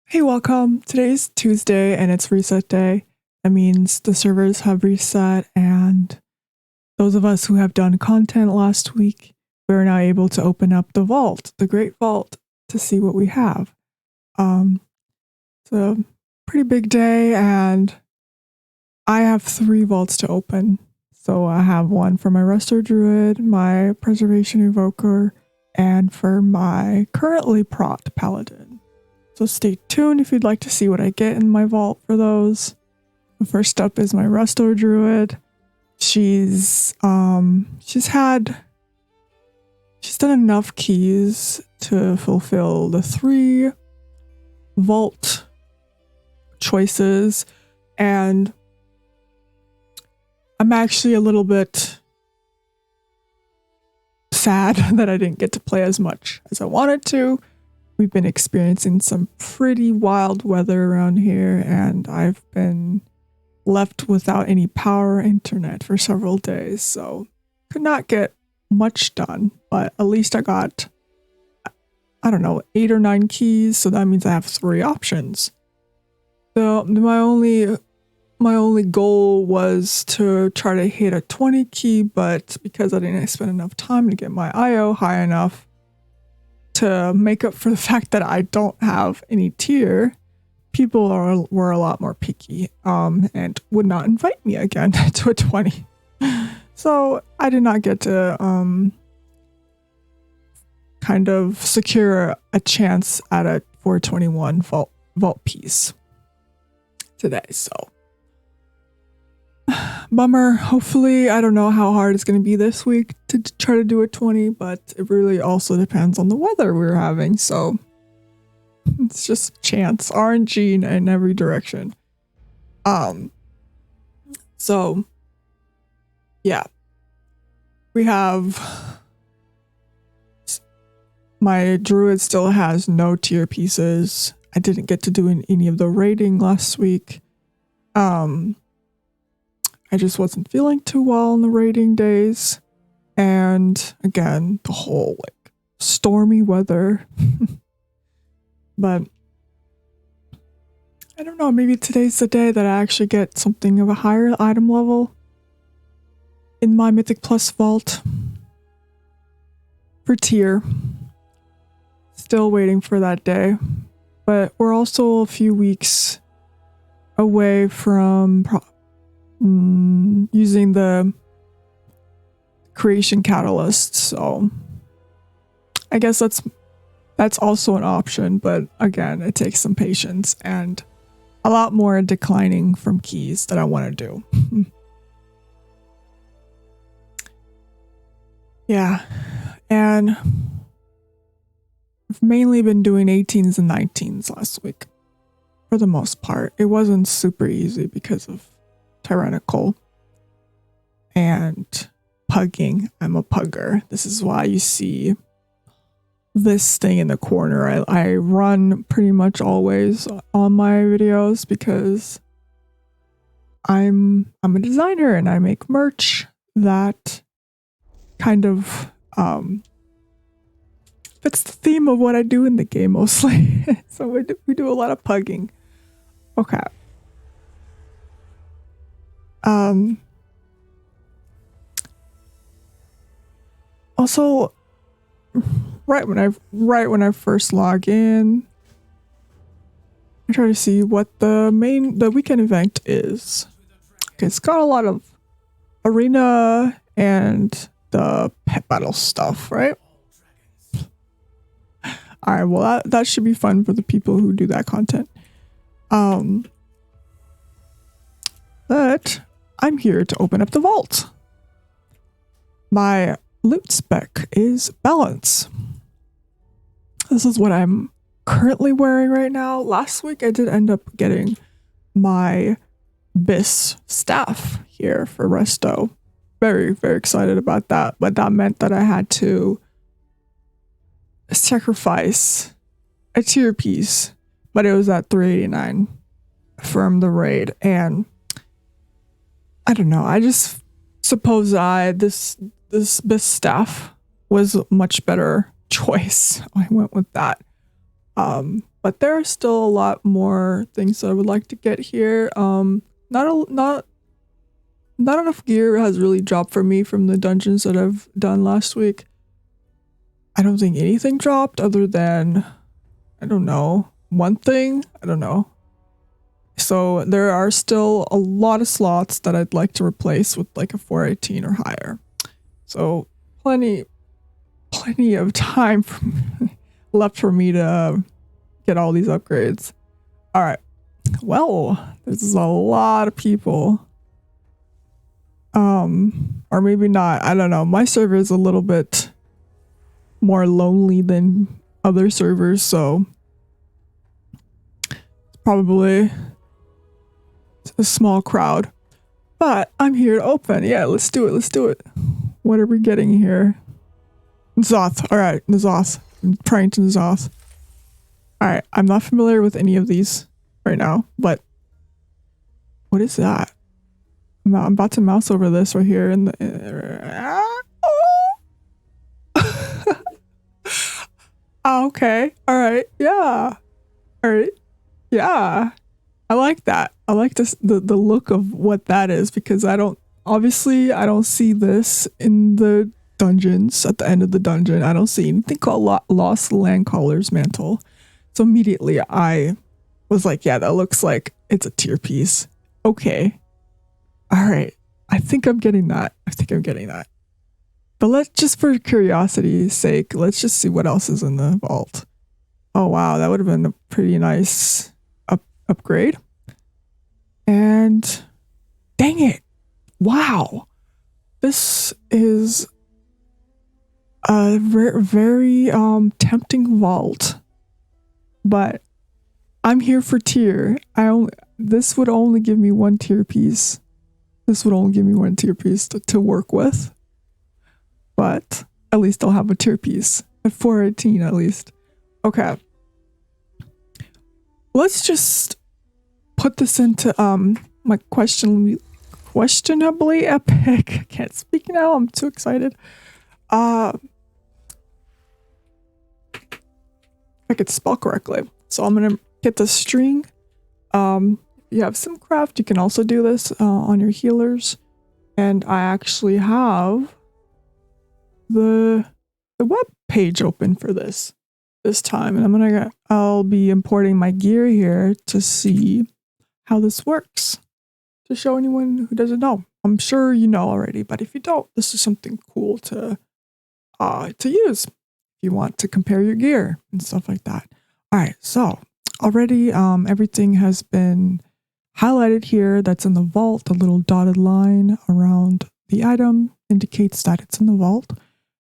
Hey, welcome. Today's Tuesday and it's reset day. That means the servers have reset, and those of us who have done content last week, we're now able to open up the vault, the Great Vault, to see what we have. It's a pretty big day, and I have 3 vaults to open. So I have one for my resto druid, my preservation evoker, and for my currently prot paladin. So stay tuned if you'd like to see what I get in my vault for those. The first up is my resto druid. She's done enough keys to fulfill the 3 vault choices, and I'm actually a little bit sad that I didn't get to play as much as I wanted to. We've been experiencing some pretty wild weather around here, and I've been left without any power or internet for several days, so could not get much done, but at least I got, 8 or 9 keys, so that means I have 3 options. So my only goal was to try to hit a 20 key, but because I didn't spend enough time to get my IO high enough to make up for the fact that I don't have any tier, people were a lot more picky and would not invite me again to a 20. So I did not get to kind of secure a chance at a 421 vault piece today. So bummer. Hopefully, I don't know how hard it's going to be this week to try to do a 20, but it really also depends on the weather we're having. So it's just chance, RNG in every direction. So yeah, we have my druid still has no tier pieces. I didn't get to do any of the raiding last week. I just wasn't feeling too well on the raiding days. And again, the whole stormy weather. But I don't know, maybe today's the day that I actually get something of a higher item level in my Mythic Plus vault for tier. Still waiting for that day. But we're also a few weeks away from using the creation catalyst, so I guess that's also an option, but again, it takes some patience and a lot more declining from keys that I want to do. Yeah, and I've mainly been doing 18s and 19s last week for the most part. It wasn't super easy because of tyrannical and pugging. I'm a pugger. This is why you see this thing in the corner. I run pretty much always on my videos because I'm a designer and I make merch that kind of fits the theme of what I do in the game mostly. So we do a lot of pugging. Okay. Also, right when I first log in, I try to see what the weekend event is. Okay, it's got a lot of arena and the pet battle stuff, right? Alright, well that should be fun for the people who do that content. But I'm here to open up the vault. My loot spec is balance. This is what I'm currently wearing right now. Last week I did end up getting my bis staff here for resto. Very, very excited about that, but that meant that I had to sacrifice a tier piece, but it was at 389 from the raid, and I don't know, I just suppose this bis staff was a much better choice. I went with that. But there are still a lot more things that I would like to get here. Not enough gear has really dropped for me from the dungeons that I've done last week. I don't think anything dropped other than, I don't know, one thing. I don't know. So there are still a lot of slots that I'd like to replace with like a 418 or higher. So plenty of time left for me to get all these upgrades. All right. Well, this is a lot of people. Or maybe not. I don't know. My server is a little bit more lonely than other servers, so it's probably a small crowd. But I'm here to open. Yeah, let's do it. Let's do it. What are we getting here? N'Zoth. All right, N'Zoth. I'm praying to N'Zoth. All right, I'm not familiar with any of these right now, but what is that? I'm about to mouse over this right here in the. Oh, okay. All right. Yeah. All right. Yeah. I like that. I like this, the look of what that is, because I don't see this in the dungeons at the end of the dungeon. I don't see anything called Lost Landcaller's Mantle. So immediately I was like, yeah, that looks like it's a tier piece. Okay. All right. I think I'm getting that. But let's just, for curiosity's sake, let's just see what else is in the vault. Oh, wow. That would have been a pretty nice upgrade. And dang it. Wow. This is a very tempting vault. But I'm here for tier. This would only give me one tier piece. To work with. But at least I'll have a tier piece at 418 at least. Okay. Let's just put this into my questionably epic. I can't speak now. I'm too excited. I could spell correctly. So I'm gonna get the string. You have Simcraft, you can also do this on your healers. And I actually have the web page open for this time, and I'll be importing my gear here to see how this works, to show anyone who doesn't know. I'm sure you know already, but if you don't, this is something cool to use if you want to compare your gear and stuff like that. All right, so already everything has been highlighted here. That's in the vault. The little dotted line around the item indicates that it's in the vault.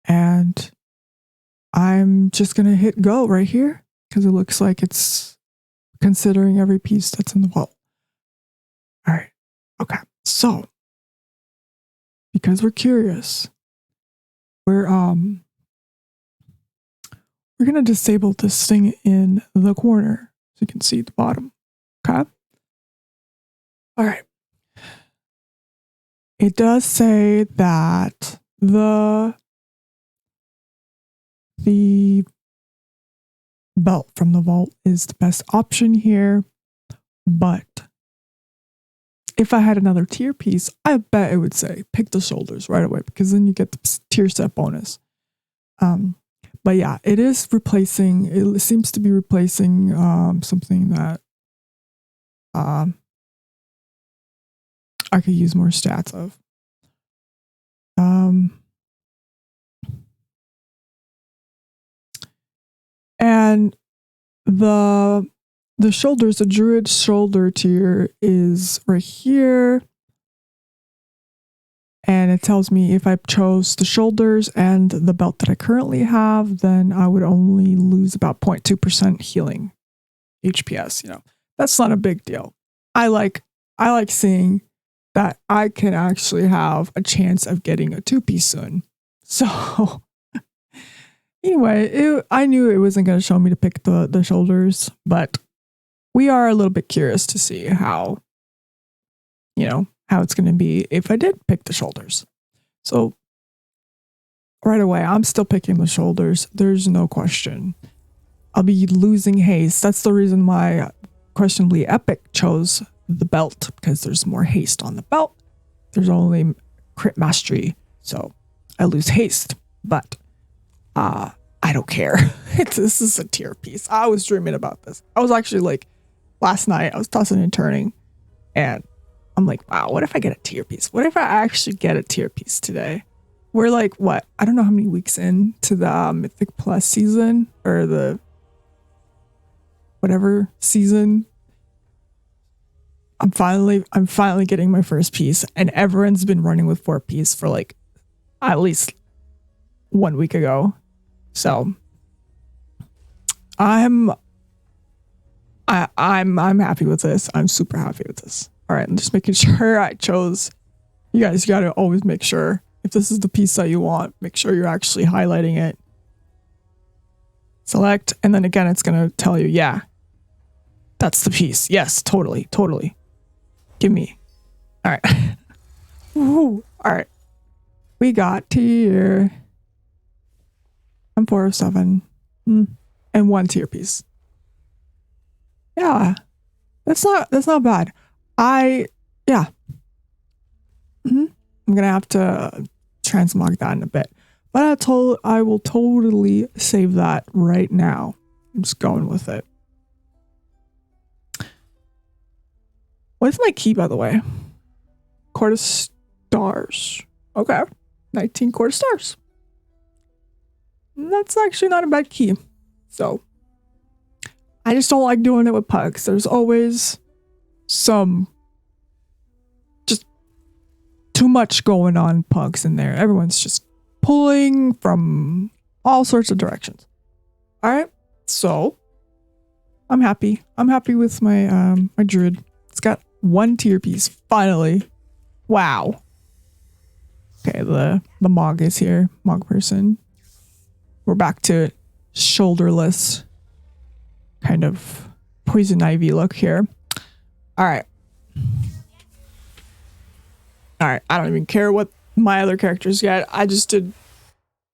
And I'm just going to hit go right here because it looks like it's considering every piece that's in the vault. All right. Okay. So because we're curious, we're going to disable this thing in the corner so you can see the bottom. Okay. All right. It does say that the belt from the vault is the best option here, but if I had another tier piece, I bet it would say pick the shoulders right away, because then you get the tier set bonus. But yeah, it seems to be replacing something that I could use more stats of. And the shoulders, the druid shoulder tier is right here. And it tells me if I chose the shoulders and the belt that I currently have, then I would only lose about 0.2% healing HPS. You know, that's not a big deal. I like seeing that I can actually have a chance of getting a 2-piece soon. So anyway, I knew it wasn't going to show me to pick the shoulders, but we are a little bit curious to see how it's going to be if I did pick the shoulders. So right away, I'm still picking the shoulders. There's no question. I'll be losing haste. That's the reason why questionably Epic chose the belt, because there's more haste on the belt. There's only crit mastery, so I lose haste. But I don't care. This is a tier piece. I was dreaming about this. I was actually like, last night I was tossing and turning, and I'm like, wow, what if I get a tier piece? What if I actually get a tier piece today? We're like, what? I don't know how many weeks into the Mythic Plus season, or the whatever season. I'm finally getting my first piece, and everyone's been running with 4 piece for like at least 1 week ago. So I'm happy with this. I'm super happy with this. All right, I'm just making sure I chose. You guys got to always make sure, if this is the piece that you want, make sure you're actually highlighting it. Select, and then again, it's going to tell you, yeah, that's the piece. Yes, totally. Give me. All right. Woo. All right. We got tier. I'm 4 of 7. And 1 tier piece. Yeah. That's not bad. Yeah. I'm gonna have to transmog that in a bit. But I will totally save that right now. I'm just going with it. What's my key, by the way? Quarter stars. Okay. 19 quarter stars. That's actually not a bad key. So I just don't like doing it with pugs. There's always some just too much going on pugs in there. Everyone's just pulling from all sorts of directions. All right. So I'm happy. I'm happy with my my druid. It's got 1 tier piece finally. Wow. Okay, the Mog is here. Mog person. We're back to shoulderless kind of poison ivy look here. All right. I don't even care what my other characters get. I just did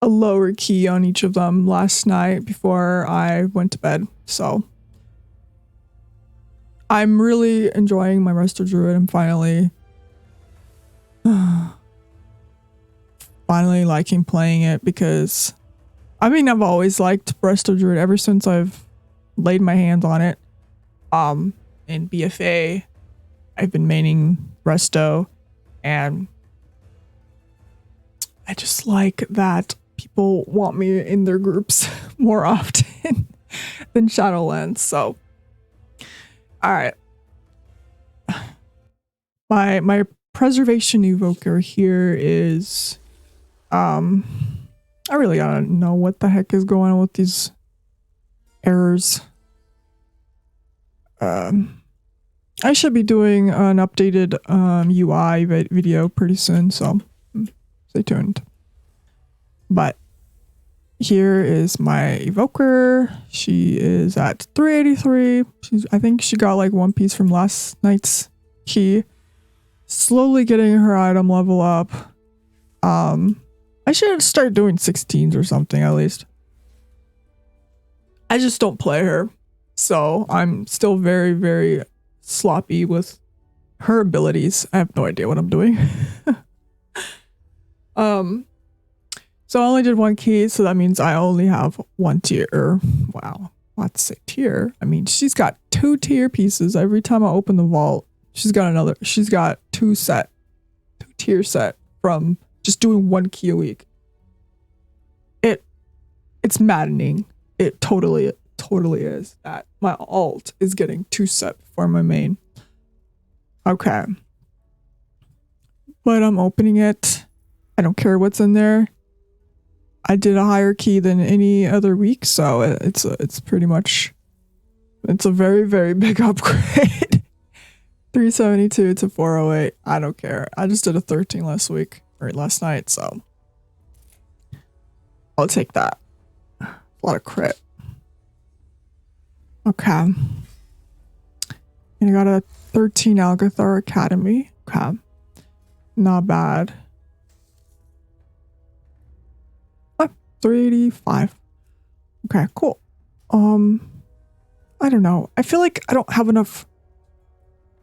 a lower key on each of them last night before I went to bed. So I'm really enjoying my resto druid. I'm finally liking playing it, because I mean, I've always liked resto druid ever since I've laid my hands on it. In BFA, I've been maining resto, and I just like that people want me in their groups more often than Shadowlands. So, all right. My preservation evoker here is, I really gotta know what the heck is going on with these errors. I should be doing an updated UI video pretty soon, so stay tuned. But here is my evoker. She is at 383. I think she got like 1 piece from last night's key. Slowly getting her item level up. I should start doing 16s or something at least. I just don't play her, so I'm still very, very sloppy with her abilities. I have no idea what I'm doing. So I only did 1 key, so that means I only have 1 tier. Wow, not to say tier. I mean, she's got 2 tier pieces. Every time I open the vault, she's got 2 tier set from just doing 1 key a week. It's maddening. It totally is that my alt is getting 2 set before my main. Okay. But I'm opening it. I don't care what's in there. I did a higher key than any other week, so it's pretty much, it's a very, very big upgrade. 372 to 408. I don't care. I just did a 13 last night, so I'll take that. A lot of crit. Okay. And I got a 13 Algathar Academy. Okay. Not bad. 385. Okay, cool. I don't know. I feel like I don't have enough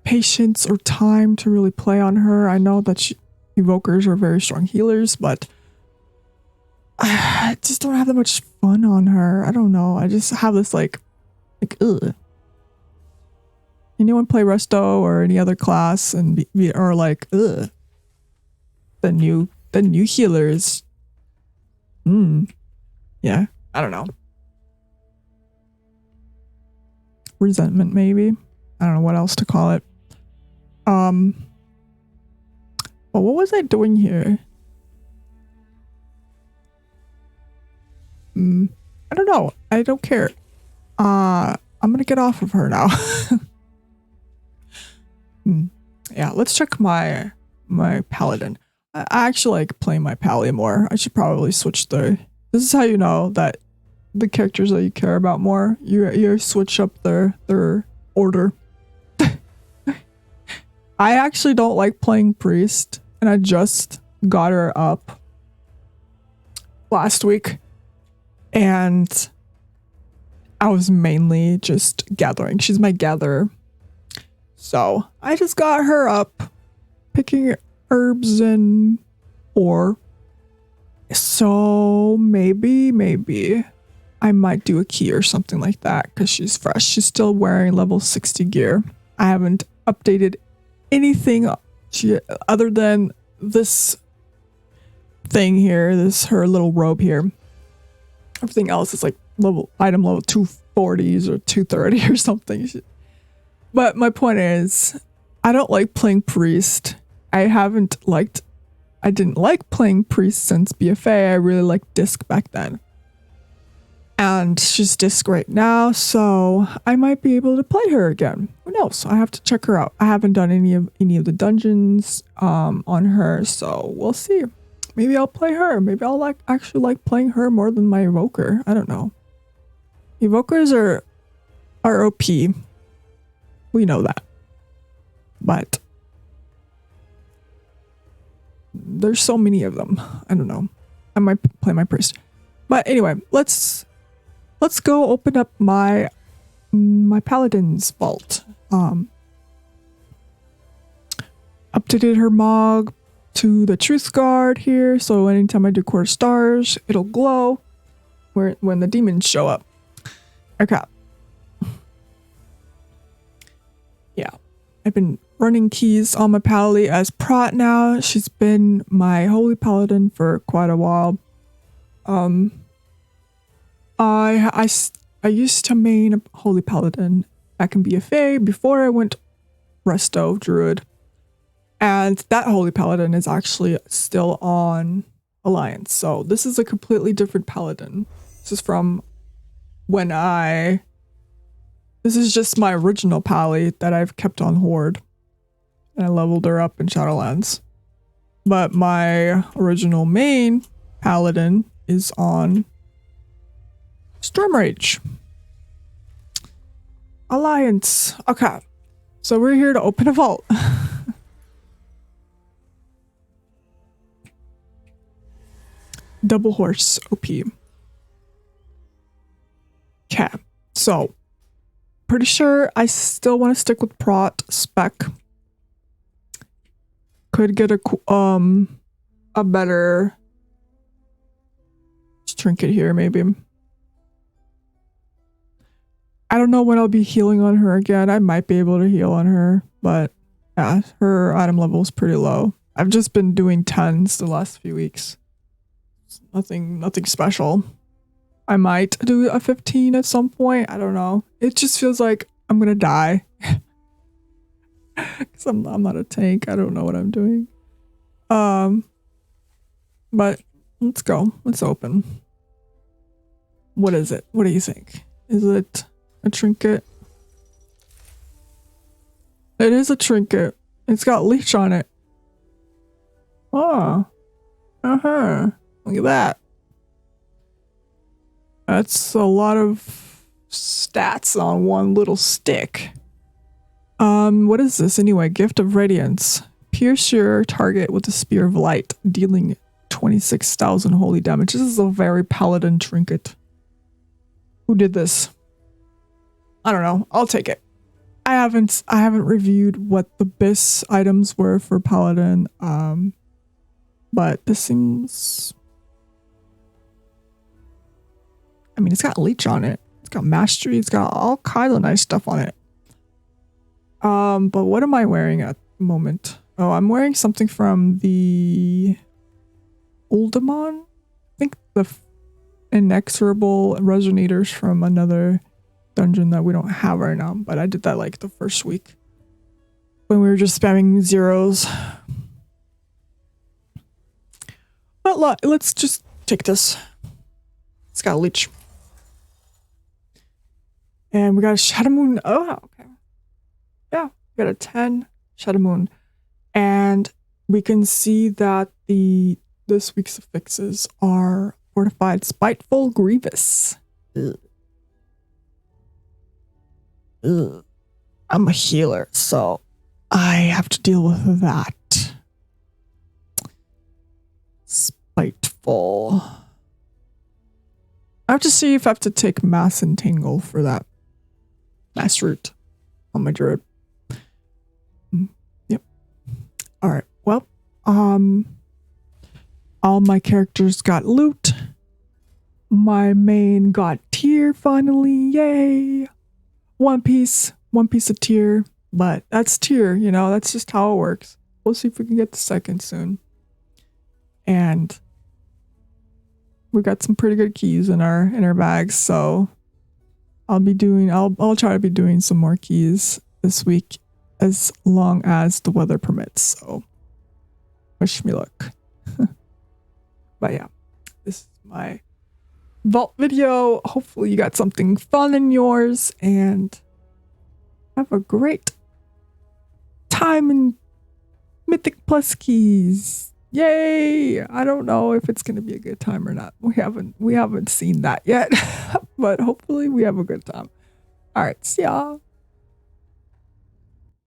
patience or time to really play on her. I know that evokers are very strong healers, but I just don't have that much fun on her. I don't know. I just have this like ugh. Anyone play resto or any other class and are like, ugh. The new healers. Yeah, I don't know. Resentment, maybe. I don't know what else to call it. Well, what was I doing here? I don't know. I don't care. I'm gonna get off of her now. Yeah, let's check my paladin. I actually like playing my pally more. I should probably switch this is how you know that the characters that you care about more, you switch up their order. I actually don't like playing priest, and I just got her up last week, and I was mainly just gathering. She's my gatherer. So I just got her up, picking herbs and ore. So maybe I might do a key or something like that because she's fresh. She's still wearing level 60 gear. I haven't updated anything other than this thing here, her little robe here. Everything else is like item level 240s or 230 or something. But my point is, I don't like playing priest. I didn't like playing priest since BFA. I really liked disc back then. And she's disc right now, so I might be able to play her again. Who knows? I have to check her out. I haven't done any of the dungeons on her, so we'll see. Maybe I'll play her. Maybe I'll actually like playing her more than my evoker. I don't know. Evokers are OP. We know that. But there's so many of them. I don't know. I might play my priest. But anyway, let's go open up my paladin's vault. Updated her mog to the truth guard here, so anytime I do quarter stars, it'll glow when the demons show up. Okay. Yeah. I've been running keys on my pally as Prot now. She's been my holy paladin for quite a while. I used to main a holy paladin back in BFA before I went resto druid. And that holy paladin is actually still on Alliance. So this is a completely different paladin. This is from this is just my original pally that I've kept on Horde. And I leveled her up in Shadowlands. But my original main paladin is on Stormrage. Alliance. Okay. So we're here to open a vault. Double horse OP. Okay. So pretty sure I still want to stick with Prot spec. Could get a better trinket here maybe. I don't know when I'll be healing on her again. I might be able to heal on her, but yeah, her item level is pretty low. I've just been doing 10s the last few weeks. Nothing special. I might do a 15 at some point. I don't know. It just feels like I'm gonna die. Because I'm not a tank. I don't know what I'm doing. But let's go. Let's open. What is it? What do you think? Is it a trinket? It is a trinket. It's got leech on it. Oh. Uh-huh. Look at that. That's a lot of stats on one little stick. What is this anyway? Gift of Radiance. Pierce your target with a spear of light, dealing 26,000 holy damage. This is a very paladin trinket. Who did this? I don't know. I'll take it. I haven't reviewed what the BIS items were for paladin. But this seems, I mean, it's got leech on it. It's got mastery. It's got all kinds of nice stuff on it. But what am I wearing at the moment? Oh, I'm wearing something from the Uldamon. I think the inexorable resonators from another dungeon that we don't have right now. But I did that like the first week when we were just spamming zeros. But let's just take this. It's got a leech. And we got a Shadow Moon. Oh, okay. Yeah, we got a 10 Shadow Moon. And we can see that this week's affixes are Fortified, Spiteful, Grievous. Ugh. Ugh. I'm a healer, so I have to deal with that. Spiteful. I have to see if I have to take Mass Entangle for that Mass Root on my druid. Yep. Alright, well, all my characters got loot. My main got tier finally, yay! One piece of tier, but that's tier, you know, that's just how it works. We'll see if we can get the second soon. And we got some pretty good keys in our bags, so I'll try to be doing some more keys this week as long as the weather permits. So wish me luck. But yeah, this is my vault video. Hopefully you got something fun in yours and have a great time in Mythic Plus keys. Yay! I don't know if it's gonna be a good time or not. We haven't seen that yet, but hopefully we have a good time. All right, see y'all.